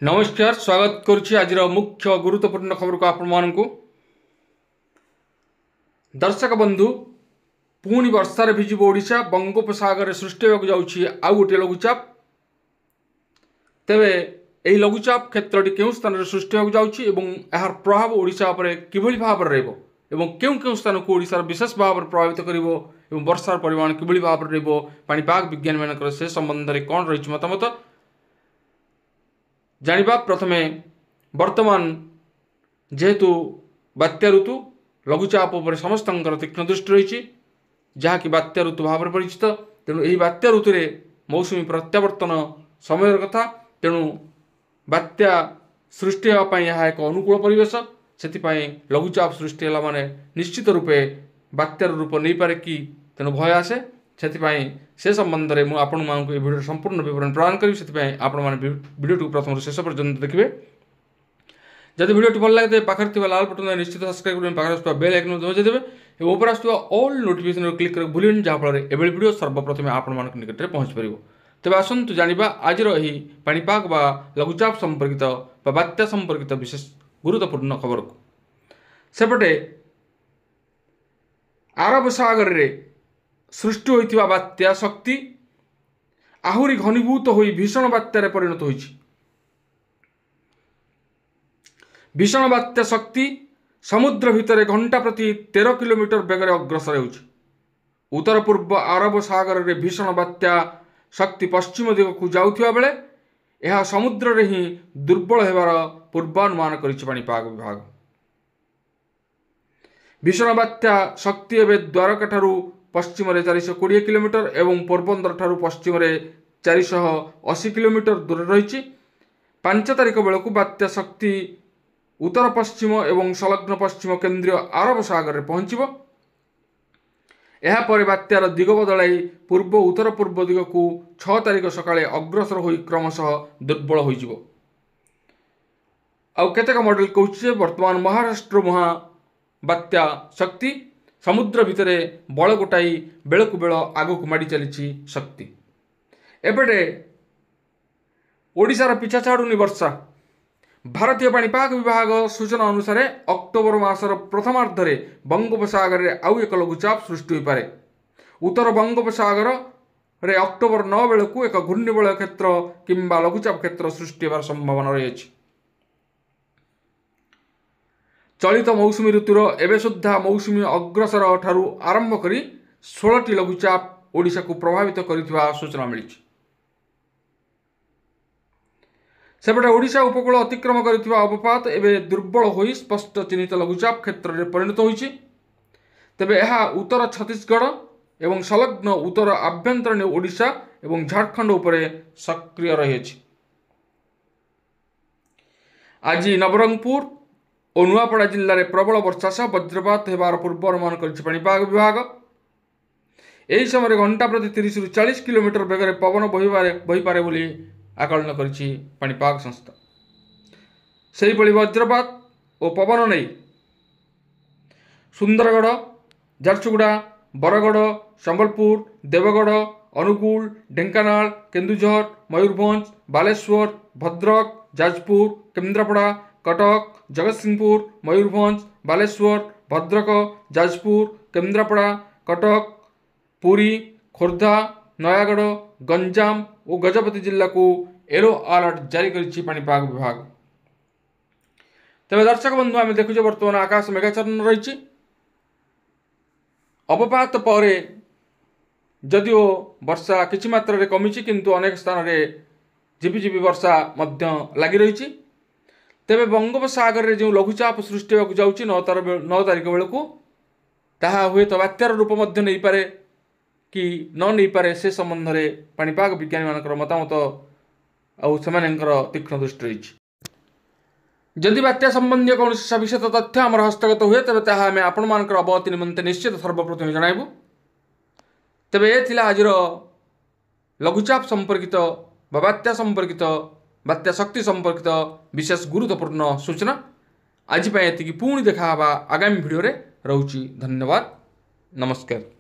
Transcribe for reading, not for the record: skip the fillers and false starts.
नमस्कार स्वागत करुच्ची आज मुख्य गुरुत्वपूर्ण खबर को आपण दर्शक बंधु पुणी वर्षार भिजिब ओडिशा बंगोपसागर सृष्टि होगा जाऊँगी आउ गोटे लघुचाप तेबे यही लघुचाप क्षेत्रटी केउं स्थान सृष्टि होगा जाऊँगी यार प्रभाव ओडिशा पर किभली भाव रहिबो केउं स्थान को ओडिशार विशेष भाव प्रभावित करिवो वर्षार परिमाण किभली भाव रहिबो पाणीपाग विज्ञानी मानकर से संबंध में कौन रही मतामत जानिबा। प्रथमे वर्तमान जेहेतु बात्या ऋतु लघुचाप उपर समस्त तीक्ष्ण दृष्टि रही जहाँकि बात्या ऋतु भाव में परिचित तेणु यही बात्या ऋतु मौसुमी प्रत्यावर्तन समय कथा तेणु बात्या सृष्टि होगापी यह एक अनुकूल परिवेश से लघुचाप सृष्टि है माने निश्चित रूपे बात्यार रूप नहीं पारे कि तेणु भय आसे से संबंध में मुझे आपण मानक भिडियो संपूर्ण विवरण प्रदान करी से आपण मैंने भिडियो प्रथम शेष पर्यंत देखिए। जब भिडियो भल लगे पाखे लाल बटन निश्चित सब्सक्राइब करें पाखे बेल आइकन बजाइदेवे और ऊपर आसुवा ऑल नोटिफिकेशन क्लिक कर भूलें जहाँफल एभली भिडियो सर्वप्रथम आपण मान निकट में पहुँच पार। तेज आसतु जाना आज पाणीपाग बा लघुचाप संपर्कित बात्या संपर्कित विशेष गुरुत्वपूर्ण खबर को सेपटे अरब सागर रे सृष्टि होइथिबा बात्या शक्ति आहुरी घनीभूत होई भीषण बात्यारे परिणत होइछि। भीषण बात्या शक्ति समुद्र भितर घंटा प्रति 13 किलोमीटर बेगर अग्रसर होइछि। उत्तर पूर्व अरब सागर रे भीषण बात्या शक्ति पश्चिम दिग को जाउथिबा बेले यह समुद्र रे ही दुर्बल हेबार पूर्वानुमान करिछि पाणीपाग विभाग। भीषण बात्या शक्ति एवं द्वारका ठारू पश्चिम 420 किलोमीटर एवं पोरबंदर ठारू पश्चिम 480 किलोमीटर दूर रही। 5 तारिख बेलू बात्या शक्ति उत्तर पश्चिम एवं संलग्न पश्चिम केंद्रीय अरब सागर में पहुंचब। यापर बात्यार दिग बदलाई पूर्व उत्तर पूर्व दिग को 6 तारिख सकाळे अग्रसर होई क्रमशः दुर्बल हो केतेक मॉडल कहूँ वर्तमान महाराष्ट्र मुहा बात्या शक्ति समुद्र भितर बल गोटाई बेलू बेल आगक माड़ी चली शक्ति एपटे ओडिशार पिछा छाड़ुनी वर्षा। भारतीय पाणीपाग विभाग सूचना अनुसार अक्टोबर मासर प्रथमार्धरे बंगोपसागर में आउ एक लघुचाप सृष्टि हो पारे। उत्तर बंगोपसागर रे अक्टोबर 9 बेलू एक घूर्णिबलय क्षेत्र किंबा लघुचाप क्षेत्र सृष्टि होवार संभावना रही। चलित मौसुमी ऋतुर एवं सुधा मौसुमी अग्रसर ठारू आरंभ करी 16टी लघुचाप ओडिशा को प्रभावित करिथिबा सूचना मिली। सेपटे ओडिशा उपकूल अतिक्रम करिथिबा अवपात एवं दुर्बल होई स्पष्ट चिन्हित लघुचाप क्षेत्र में परिणत होइछि। तेबे यह उत्तर छत्तीसगढ़ एवं संलग्न उत्तर आभ्यंतरीण ओडिशा एवं झारखंड उपरे सक्रिय रहिछि। आज नवरंगपुर और नुआपड़ा जिले में प्रबल वर्षा सह वज्रपात होबार पूर्वानुमान करिछि पाणीपाग विभाग। यही समय घंटा प्रति 30 ରୁ 40 किलोमीटर बेगर पवन बही पारे बोली आकलन करिछि पाणीपाग संस्था। सेहिभଳି वज्रपात और पवन नहीं सुंदरगढ़ झारसुगुड़ा बरगढ़ संबलपुर देवगढ़ अनुगुल ढेंकानाल केन्दुझर मयूरभंज बालेश्वर भद्रक जाजपुर केन्द्रापड़ा कटक जगतसिंहपुर मयूरभंज बालेश्वर भद्रक जाजपुर केन्द्रापड़ा कटक पुरी खोर्धा नयागढ़ गंजाम और गजपति जिला को येलो अलर्ट जारी करिछि पाणीपाग विभाग। तेज दर्शक बंधु आम देखुचे बर्तमान आकाश मेघाच्छन्न रही। अवपात पर जदिओ वर्षा किछि मात्रा कमी किंतु अनेक स्थान में झिपिझिपि वर्षा लगी रही। तेबे बंगोपसागर रे जो लघुचाप सृष्टि होगा जाऊँगी 9 तारिख बेलू ताहा हुए तो बात्यार रूप नहीं पारे कि न नहीं पारे से संबंध में पाणीपाग विज्ञानी मानकर मतामत आउ सेमानकर तीक्ष्ण दृष्टि रही। जदि बात्या संबंधी कौन सविशेष तथ्य आम हस्तगत हुए तेज ताहा आम आपण मानकर अवगति निमंते निश्चित सर्वप्रथम जणाइबु। तेबे ए थिला आजिर लघुचाप संपर्कित बात्या संपर्कित बात्या शक्ति संपर्कित विशेष गुरुत्वपूर्ण सूचना। आज एतिकी पुणी देखा आगामी भिडियो रे रहूची। धन्यवाद, नमस्कार।